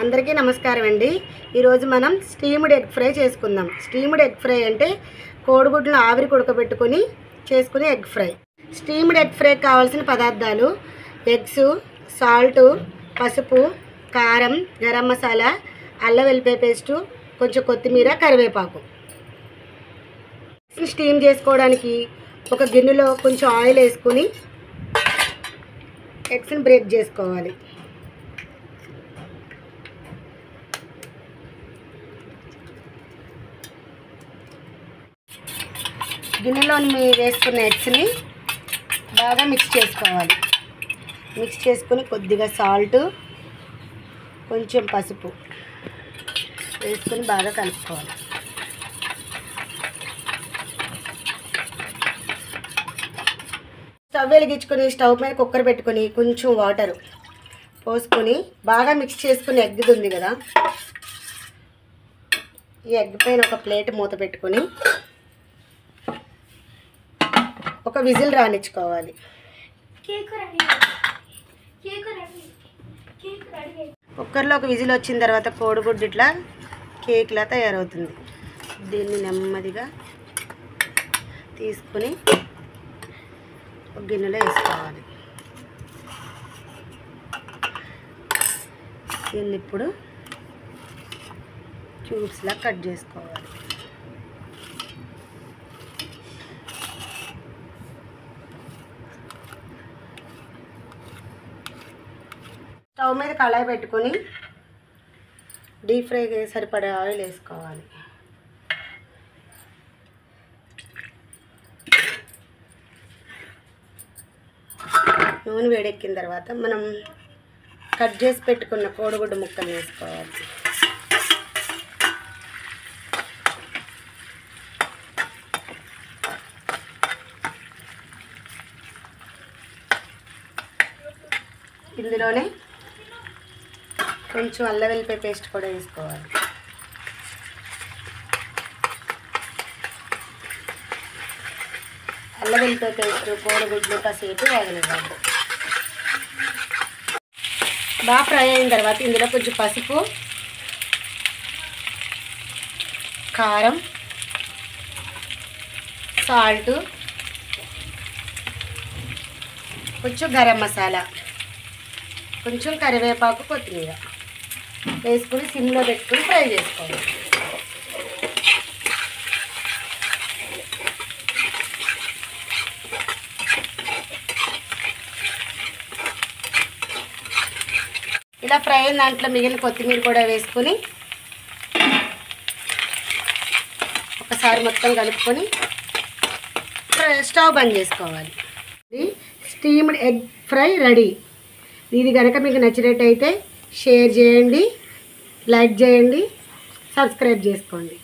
అందరికీ నమస్కారం అండి। ఈరోజు మనం స్టీమ్డ్ ఎగ్ ఫ్రై చేసుకుందాం। స్టీమ్డ్ ఎగ్ ఫ్రై అంటే కోడిగుడ్లను ఆవిరి ఉడకబెట్టుకొని చేసుకునే egg fry. Steamed egg fry కావాల్సిన పదార్థాలు ఎగ్స్, సాల్ట్, పసుపు, కారం, గరం మసాలా, అల్లం వెల్లిపాయ పేస్ట్, కొంచెం కొత్తిమీర, కరివేపాకు। స్టీమ్ చేసుకోవడానికి ఒక గిన్నెలో కొంచెం ఆయిల్ వేసుకొని ఎగ్స్ని బ్రేక్ చేసుకోవాలి। గిన్నెలో వేసుకున్న ఎగ్స్ని బాగా మిక్స్ చేసుకోవాలి। మిక్స్ చేసుకొని కొద్దిగా సాల్ట్, కొంచెం పసుపు వేసుకొని బాగా కలుపుకోవాలి। స్టవ్ వెలిగించుకొని స్టవ్ మీద కుక్కర్ పెట్టుకొని కొంచెం వాటర్ పోసుకొని బాగా మిక్స్ చేసుకుని ఎగ్ ఉంది కదా, ఈ ఎగ్ పైన ఒక ప్లేట్ మూత పెట్టుకొని ఒక విజిల్ రానిచ్చుకోవాలి। కుక్కర్లో ఒక విజిల్ వచ్చిన తర్వాత కోడిగుడ్డు ఇట్లా కేక్లా తయారవుతుంది। దీన్ని నెమ్మదిగా తీసుకుని ఒక గిన్నెలో వేసుకోవాలి। దీన్ని ఇప్పుడు క్యూబ్స్లా కట్ చేసుకోవాలి। స్టవ్ మీద కళాయి పెట్టుకొని డీప్ ఫ్రైకి సరిపడే ఆయిల్ వేసుకోవాలి। నూనె వేడెక్కిన తర్వాత మనం కట్ చేసి పెట్టుకున్న కోడిగుడ్డు ముక్కలు వేసుకోవాలి। ఇందులోనే కొంచెం అల్లం వెల్లిపాయ పేస్ట్ కూడా వేసుకోవాలి। అల్లం వెల్లిపాయ పేస్ట్ కోడిగుడ్లు కాసేపు వేగనివ్వాలి। బాగా ఫ్రై అయిన తర్వాత ఇందులో కొంచెం పసుపు, కారం, సాల్ట్, కొంచెం గరం మసాలా, కొంచెం కరివేపాకు, కొత్తిమీర వేసుకుని సిమ్లో పెట్టుకుని ఫ్రై చేసుకోవాలి। ఇలా ఫ్రై అయిన దాంట్లో మిగిలిన కొత్తిమీర కూడా వేసుకొని ఒకసారి మొత్తం కలుపుకొని స్టవ్ బంద్ చేసుకోవాలి। Steamed egg fry ready. ఇది కనుక మీకు నచ్చినట్టయితే షేర్ చేయండి, లైక్ చేయండి, సబ్స్క్రైబ్ చేసుకోండి।